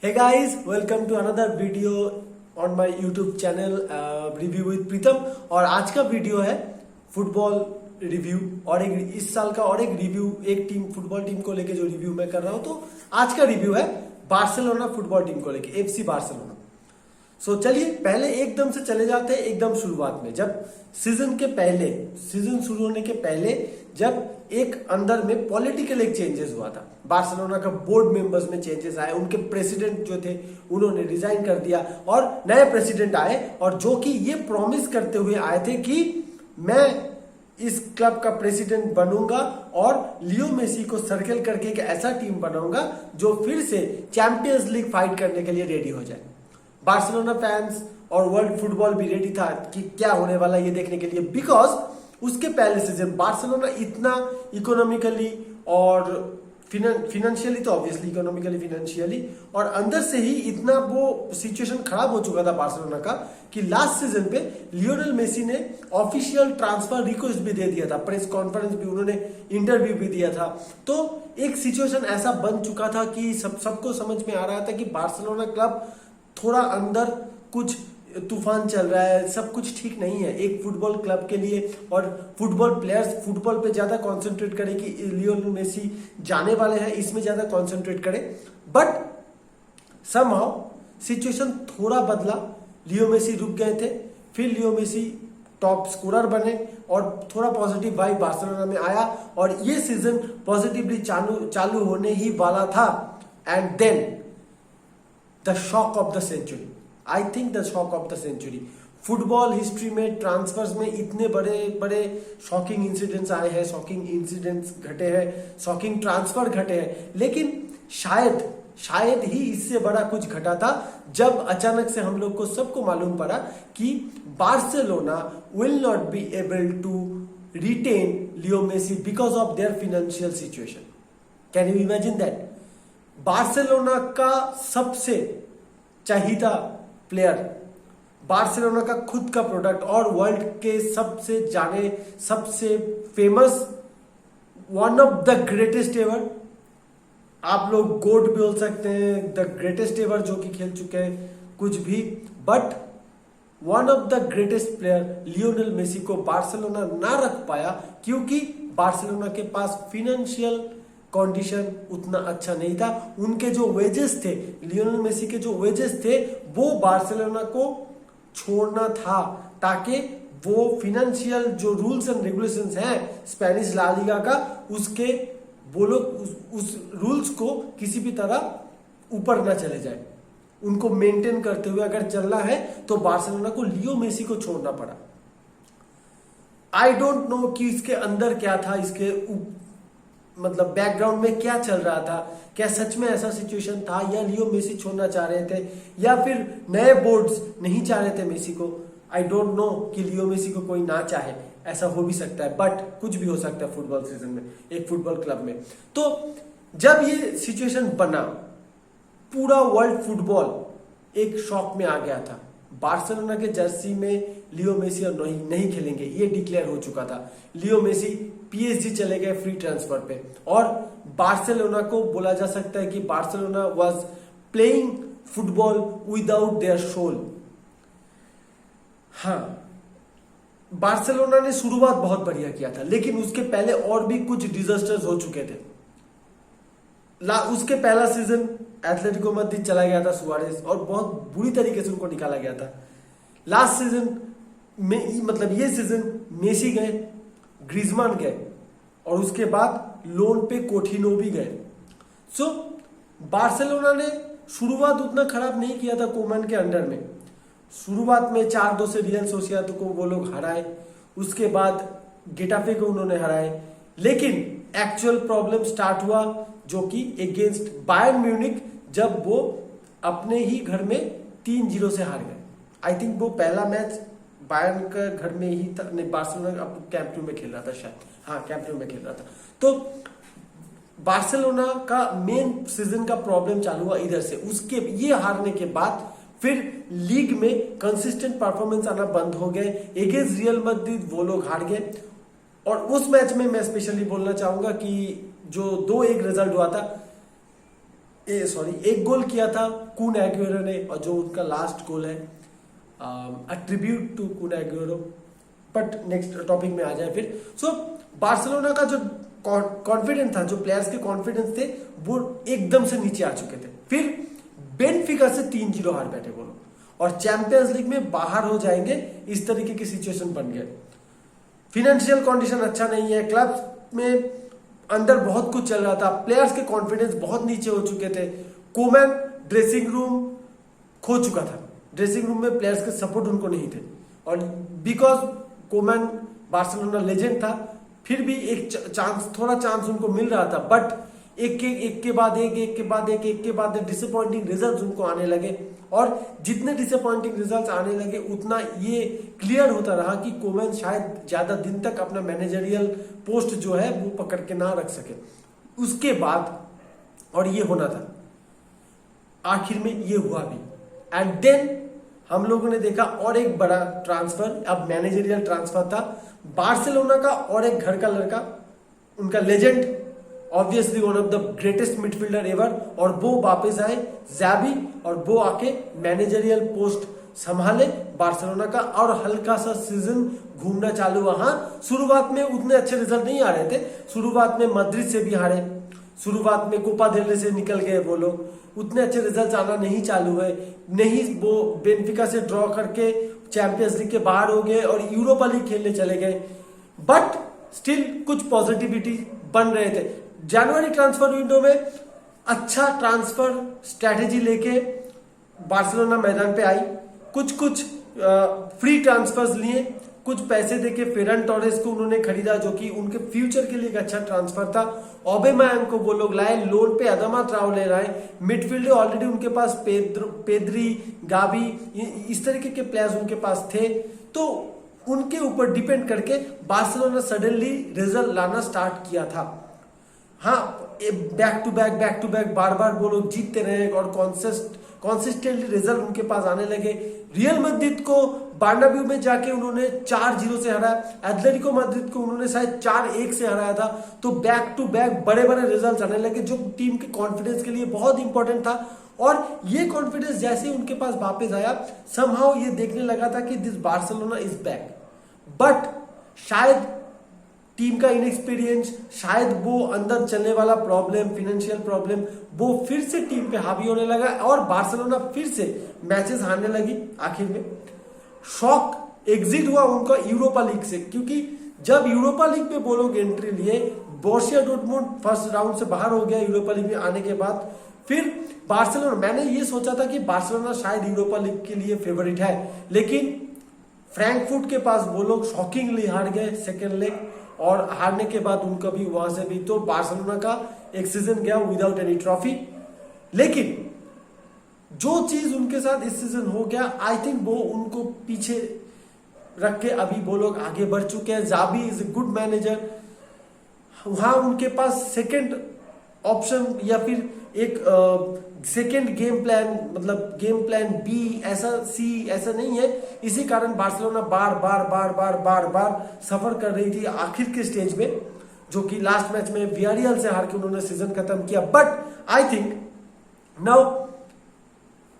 Hey guys, welcome to another video on my YouTube channel review with Pritam. और आज का video है football review और एक इस साल का और एक रिव्यू, एक टीम फुटबॉल टीम को लेके जो रिव्यू मैं कर रहा हूं। तो आज का रिव्यू है बार्सिलोना फुटबॉल टीम को लेके, एफसी बार्सिलोना। सो चलिए पहले एकदम से चले जाते हैं एकदम शुरुआत में, जब सीजन शुरू होने के पहले जब एक अंदर में पॉलिटिकल एक चेंजेस हुआ था। बार्सिलोना का बोर्ड मेंबर्स में चेंजेस आए, उनके प्रेसिडेंट जो थे उन्होंने रिजाइन कर दिया और नए प्रेसिडेंट आए, और जो कि ये प्रॉमिस करते हुए आए थे कि मैं इस क्लब का प्रेसिडेंट बनूंगा और लियो मेसी को सर्कल करके एक ऐसा टीम बनाऊंगा जो फिर से चैंपियंस लीग फाइट करने के लिए रेडी हो जाए। बार्सिलोना फैंस और वर्ल्ड फुटबॉल भी रेडी था कि क्या होने वाला ये देखने के लिए, बिकॉज उसके पहले सीजन बार्सिलोना इतना इकोनॉमिकली और फिनेंशियली, तो ऑब्वियसली इकोनॉमिकली फिनेंशियली और अंदर से ही इतना वो सिचुएशन खराब हो चुका था बार्सिलोना का कि लास्ट सीजन पे लियोनेल मेसी ने ऑफिशियल ट्रांसफर रिक्वेस्ट भी दे दिया था, प्रेस कॉन्फ्रेंस भी, उन्होंने इंटरव्यू भी दिया था। तो एक सिचुएशन ऐसा बन चुका था कि सबको समझ में आ रहा था कि बार्सिलोना क्लब थोड़ा अंदर कुछ तूफान चल रहा है, सब कुछ ठीक नहीं है एक फुटबॉल क्लब के लिए। और फुटबॉल प्लेयर्स फुटबॉल पे ज्यादा कंसंट्रेट करें कि लियोनेल मेसी जाने वाले हैं, इसमें ज्यादा कंसंट्रेट करें। बट समहाउ सिचुएशन थोड़ा बदला, लियो मेसी रुक गए थे, फिर लियो मेसी टॉप स्कोरर बने और थोड़ा पॉजिटिव वाइब बार्सिलोना में आया और ये सीजन पॉजिटिवली चालू होने ही वाला था। And then the shock of the century, I think the shock of the century. Football history में ट्रांसफर्स में इतने बड़े बड़े शॉकिंग इंसिडेंट्स आए हैं, शॉकिंग इंसिडेंट्स घटे हैं, शॉकिंग ट्रांसफर घटे हैं, लेकिन शायद ही इससे बड़ा कुछ घटा था जब अचानक से हम लोग को सबको मालूम पड़ा कि Barcelona will not be able to retain Leo Messi because of their financial situation. Can you imagine that? Barcelona का सबसे चाहिदा प्लेयर, बार्सिलोना का खुद का प्रोडक्ट और वर्ल्ड के सबसे जाने, सबसे famous, one of the greatest ever, आप लोग गोट भी बोल सकते हैं, द ग्रेटेस्ट एवर जो कि खेल चुके हैं कुछ भी, but one of the greatest player Lionel Messi को बार्सिलोना ना रख पाया क्योंकि बार्सिलोना के पास फिनेंशियल कंडीशन उतना अच्छा नहीं था। उनके जो वेजेस थे, लियोनेल मेसी के जो वेजेस थे, वो बार्सिलोना को छोड़ना था ताकि वो फिनेंशियल जो रूल्स एंड रेगुलेशंस हैं स्पेनिश ला लीगा का, उसके वो लोग उस रूल्स को किसी भी तरह ऊपर ना चले जाए। उनको मेंटेन करते हुए अगर चलना है तो बार्सिलोना को लियो मेसी को छोड़ना पड़ा। आई डोंट नो कि इसके अंदर क्या था, इसके मतलब बैकग्राउंड में क्या चल रहा था, क्या सच में ऐसा सिचुएशन था या लियो मेसी छोड़ना चाह रहे थे या फिर नए बोर्ड्स नहीं चाह रहे थे मेसी को। आई डोंट नो कि लियो मेसी को कोई ना चाहे, ऐसा हो भी सकता है, बट कुछ भी हो सकता है फुटबॉल सीजन में, एक फुटबॉल क्लब में। तो जब ये सिचुएशन बना, पूरा वर्ल्ड फुटबॉल एक शॉक में आ गया था। बार्सिलोना के जर्सी में लियो मेसी और नहीं खेलेंगे, ये डिक्लेयर हो चुका था। लियो मेसी पीएसजी चले गए फ्री ट्रांसफर पे और बार्सिलोना को बोला जा सकता है कि Barcelona was playing football without their soul. हाँ, बार्सिलोना ने शुरुआत बहुत बढ़िया किया था, लेकिन उसके पहले और भी कुछ डिजास्टर्स हो चुके थे। उसके पहला सीजन एथलेटिको मैड्रिड चला गया था सुआरेस और बहुत बुरी तरीके से उनको निकाला गया था। लास्ट सीजन में, मतलब ये सीजन, मेसी गए, ग्रीजमान गए और उसके बाद लोन पे कोटिनो भी गए। सो बार्सिलोना ने शुरुआत उतना खराब नहीं किया था कोमन के अंडर में। शुरुआत में 4-2 से रियल सोसिएदाद को वो लोग हराए, उसके बाद गेटाफे को उन्होंने हराए, लेकिन एक्चुअल प्रॉब्लम स्टार्ट हुआ जो कि अगेंस्ट बायर्न म्यूनिक, जब वो अपने ही घर में 3-0 से हार गए। आई थिंक वो पहला मैच बायर्न का घर में ही था, नहीं बार्सिलोना कैंप न्यू में खेल रहा था शायद, हाँ कैंप न्यू में खेल रहा था। तो बार्सिलोना का मेन सीजन का प्रॉब्लम चालू हुआ इधर से। उसके ये हारने के बाद फिर लीग में कंसिस्टेंट परफॉर्मेंस आना बंद हो गए, अगेंस्ट रियल मैड्रिड वो लोग हार गए। और उस मैच में मैं स्पेशली बोलना चाहूंगा कि जो 2-1 रिजल्ट हुआ था, एक गोल किया था कून एग्यूरो ने, और जो उनका लास्ट गोल है tribute to Kun Aguero. But next topic में आ जाए फिर। सो बार्सिलोना का जो कॉन्फिडेंस था, जो प्लेयर्स के कॉन्फिडेंस थे, वो एकदम से नीचे आ चुके थे। फिर बेनफिका से 3-0 हार बैठे वो लोग, और चैंपियंस लीग में बाहर हो जाएंगे, इस तरीके की सिचुएशन बन गए। फिनेंशियल कंडीशन अच्छा नहीं है, क्लब में अंदर बहुत कुछ चल रहा था, प्लेयर्स के कॉन्फिडेंस बहुत नीचे हो चुके थे। कोमैन ड्रेसिंग रूम खो चुका था, ड्रेसिंग रूम में प्लेयर्स के सपोर्ट उनको नहीं थे, और बिकॉज कोमैन बार्सिलोना लेजेंड था, फिर भी एक चांस, थोड़ा चांस उनको मिल रहा था, बट एक के बाद एक डिसअपॉइंटिंग रिजल्ट्स उनको आने लगे। और जितने डिसअपॉइंटिंग रिजल्ट्स आने लगे उतना ये क्लियर होता रहा कि कोमैन शायद ज्यादा दिन तक अपना मैनेजरियल पोस्ट जो है वो पकड़ के ना रख सके। उसके बाद, और ये होना था, आखिर में ये हुआ भी। एंड देन हम लोगों ने देखा और एक बड़ा ट्रांसफर, अब मैनेजरियल ट्रांसफर था बार्सिलोना का, और एक घर का लड़का, उनका legend, obviously one of the greatest midfielder ever, और वो वापस आए ज़ावी, और वो आके मैनेजरियल पोस्ट संभाले बार्सिलोना का, और हल्का सा सीजन घूमना चालू हुआ। हाँ, शुरुआत में उतने अच्छे रिजल्ट नहीं आ रहे थे, शुरुआत में मैड्रिड से भी हारे, शुरुआत में कोपा देल रे से निकल गए वो लोग, उतने अच्छे रिजल्ट आना नहीं चालू है, नहीं वो बेनफिका से ड्रॉ करके चैंपियंस लीग के बाहर हो गए और यूरोपा लीग खेलने चले गए, बट स्टिल कुछ पॉजिटिविटी बन रहे थे। जनवरी ट्रांसफर विंडो में अच्छा ट्रांसफर स्ट्रैटेजी लेके बार्सिलोना मैदान पे आई, कुछ फ्री ट्रांसफर्स लिए, कुछ पैसे देके फेरन टोरेस को उन्होंने खरीदा, जो कि उनके फ्यूचर के लिए एक अच्छा ट्रांसफर था। ओबेमायांग को वो लोग लाए, लोन पे अदमा ट्राओले लाए, मिडफील्डर ऑलरेडी उनके पास पेद्री, गावी, इस तरीके के प्लेयर्स उनके पास थे, तो उनके ऊपर डिपेंड करके बार्सिलोना सडनली रिजल्ट लाना स्टार्ट किया था। हाँ, बैक टू बैक बार बार वो लोग जीतते रहे और कॉन्सिस्टेंटली रिजल्ट उनके पास आने लगे। रियल मैड्रिड को बर्नाब्यू में जाके उन्होंने 4-0 से हराया, एथलेटिको मैड्रिड को उन्होंने शायद 4-1 से हराया था। तो बैक टू बैक बड़े बड़े रिजल्ट आने लगे, जो टीम के कॉन्फिडेंस के लिए बहुत इंपॉर्टेंट था। और ये कॉन्फिडेंस जैसे ही उनके पास वापस आया, समहाउ ये देखने लगा था कि this Barcelona is back, but शायद टीम का इनएक्सपीरियंस, शायद वो अंदर चलने वाला प्रॉब्लम, फाइनेंशियल प्रॉब्लम, वो फिर से टीम पे हावी होने लगा और बार्सिलोना फिर से मैचेस हारने लगी। आखिर में शॉक एग्जिट हुआ उनका यूरोपा लीग से, क्योंकि जब यूरोपा लीग में वो लोग एंट्री लिए, बोर्सिया डॉर्टमुंड फर्स्ट राउंड से बाहर हो गया यूरोपा लीग में आने के बाद। फिर बार्सिलोना, मैंने ये सोचा था कि बार्सिलोना शायद यूरोपा लीग के लिए फेवरेट है, लेकिन फ्रैंकफर्ट के पास वो लोग शॉकिंगली हार गए सेकेंड लेग, और हारने के बाद उनका भी वहां से भी, तो बार्सिलोना का एक सीजन गया विदाउट एनी ट्रॉफी। लेकिन जो चीज उनके साथ इस सीजन हो गया, आई थिंक वो उनको पीछे रख के अभी वो लोग आगे बढ़ चुके हैं। Xavi is a good manager, वहां उनके पास सेकंड ऑप्शन या फिर एक सेकेंड गेम प्लान, मतलब गेम प्लान बी, ऐसा सी ऐसा नहीं है। इसी कारण बार्सिलोना बार सफर कर रही थी आखिर के स्टेज में, जो कि लास्ट मैच में वियारियल से हार के उन्होंने सीजन खत्म किया। बट आई थिंक नाउ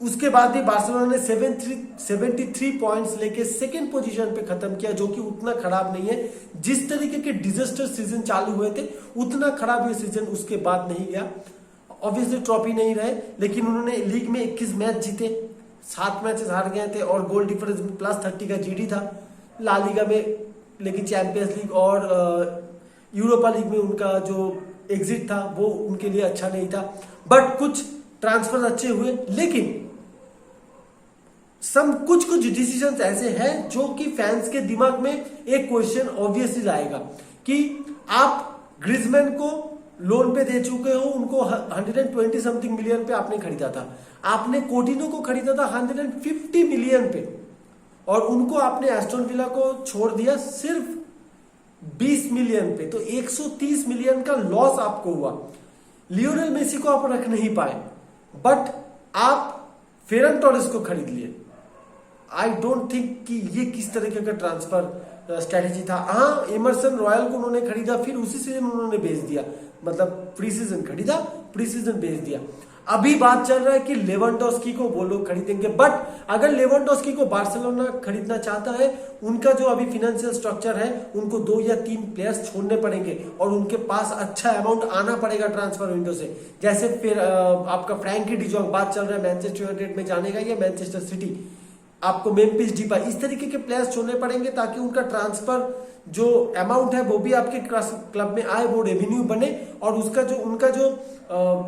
उसके बाद भी बार्सिलोना ने 73 पॉइंट्स लेके सेकेंड पोजीशन पे खत्म किया, जो कि उतना खराब नहीं है। जिस तरीके के डिजास्टर सीजन चालू हुए थे, उतना खराब ये सीजन उसके बाद नहीं गया। ऑब्वियसली ट्रॉफी नहीं रहे, लेकिन उन्होंने लीग में 21 मैच जीते, 7 मैचेस हार गए थे और गोल डिफरेंस में +30 का जीडी था। ला लीगा में, लेकिन चैंपियंस लीग और यूरोपा लीग में उनका जो एग्जिट था वो उनके लिए अच्छा नहीं था। बट कुछ ट्रांसफर अच्छे हुए, लेकिन कुछ डिसीजंस ऐसे हैं जो कि फैंस के दिमाग में एक क्वेश्चन ऑब्वियसली लाएगा कि आप ग्रिजमैन को लोन पे दे चुके हो, उनको 120 समथिंग मिलियन पे आपने खरीदा था, आपने कोटिनो को खरीदा था 150 मिलियन पे, और उनको आपने एस्टन विला को छोड़ दिया सिर्फ 20 मिलियन पे, तो 130 मिलियन का लॉस आपको हुआ। लियोनेल मेसी को आप रख नहीं पाए, बट आप फेरन टोरेस को खरीद लिए। आई डोंट थिंक कि ये किस तरीके का ट्रांसफर स्ट्रेटेजी था। हाँ, एमरसन रॉयल को उन्होंने खरीदा, फिर उसी सीजन उन्होंने बेच दिया, मतलब प्री सीजन खरीदा, प्री सीजन बेच दिया। अभी बात चल रहा है कि लेवेंडोस्की को वो लोग खरीदेंगे, बट अगर लेवेंडोस्की को बार्सिलोना खरीदना चाहता है, उनका जो अभी फाइनेंशियल स्ट्रक्चर है, उनको 2 या 3 प्लेयर्स छोड़ने पड़ेंगे और उनके पास अच्छा अमाउंट आना पड़ेगा ट्रांसफर विंडो से। जैसे फिर आपका फ्रैंकी डिजोंग, बात चल रहा है मैनचेस्टर यूनाइटेड में जाने का या मैनचेस्टर सिटी, आपको मेम्फिस डिपाई, इस तरीके के प्लेयर्स छोड़ने पड़ेंगे ताकि उनका ट्रांसफर जो अमाउंट है वो भी आपके क्लब में आए, वो रेवेन्यू बने और उसका जो उनका जो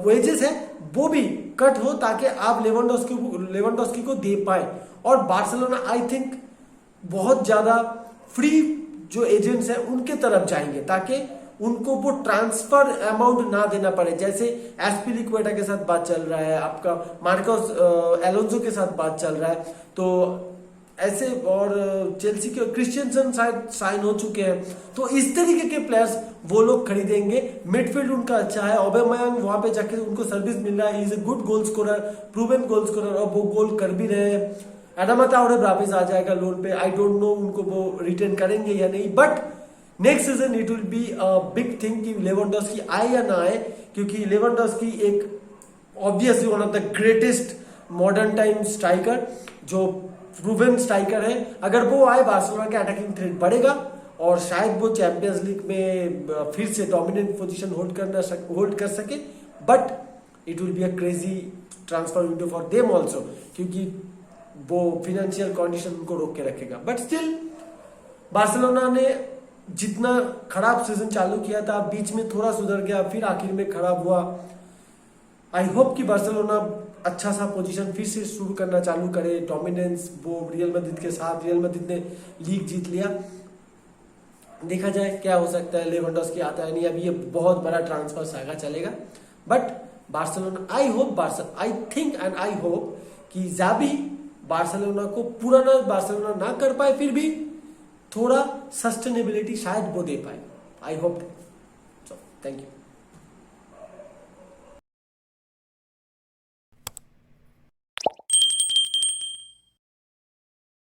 वेजेस है वो भी कट हो, ताकि आप लेवेंडोस्की को दे पाए। और बार्सिलोना आई थिंक बहुत ज्यादा फ्री जो एजेंट्स हैं उनके तरफ जाएंगे ताकि उनको वो ट्रांसफर अमाउंट ना देना पड़े। जैसे एस्पिलिक्वेटा के साथ बात चल रहा है, आपका मार्कोस एलोंसो के साथ बात चल रहा है, तो ऐसे, और चेल्सी के क्रिश्चियनसन शायद साइन हो चुके हैं, तो इस तरीके के प्लेयर्स वो लोग खरीदेंगे। मिडफील्ड उनका अच्छा है, ओबेमयांग वहां पे जाके उनको सर्विस मिल रहा है, is a good goal scorer, proven goal scorer, और वो गोल कर भी रहे हैं। एडामा ट्राओरे वापस आ जाएगा लोन पे, आई डोंट नो उनको वो रिटेन करेंगे या नहीं, but next season it will be a big thing कि लेवेंडोस्की आए या ना आए, क्योंकि लेवेंडोस्की एक obviously one of the greatest modern time striker, जो प्रूवन स्ट्राइकर है। अगर वो आए, बार्सिलोना का अटैकिंग थ्रेट बढ़ेगा और शायद वो चैंपियंस लीग में फिर से डोमिनेंट पोजीशन होल्ड कर सके, but it will be a crazy transfer window for them also, क्योंकि वो फाइनेंशियल कंडीशन उनको रोक के रखेगा। बट स्टिल बार्सिलोना ने जितना खराब सीजन चालू किया था, बीच में थोड़ा सुधर गया, फिर आखिर में खराब हुआ। आई होप कि बार्सिलोना अच्छा सा पोजीशन फिर से शुरू करना चालू करे, डोमिनेंस वो रियल मैड्रिड के साथ। रियल मैड्रिड ने लीग जीत लिया, देखा जाए क्या हो सकता है, लेवेंडोस्की आता है नहीं, अभी ये बहुत बड़ा ट्रांसफर सागा चलेगा। But Barcelona, I think and I hope कि ज़ाबी बार्सिलोना को पुराना बार्सिलोना ना कर पाए, फिर भी थोड़ा सस्टेनेबिलिटी शायद वो दे पाए। I hope so. Thank you.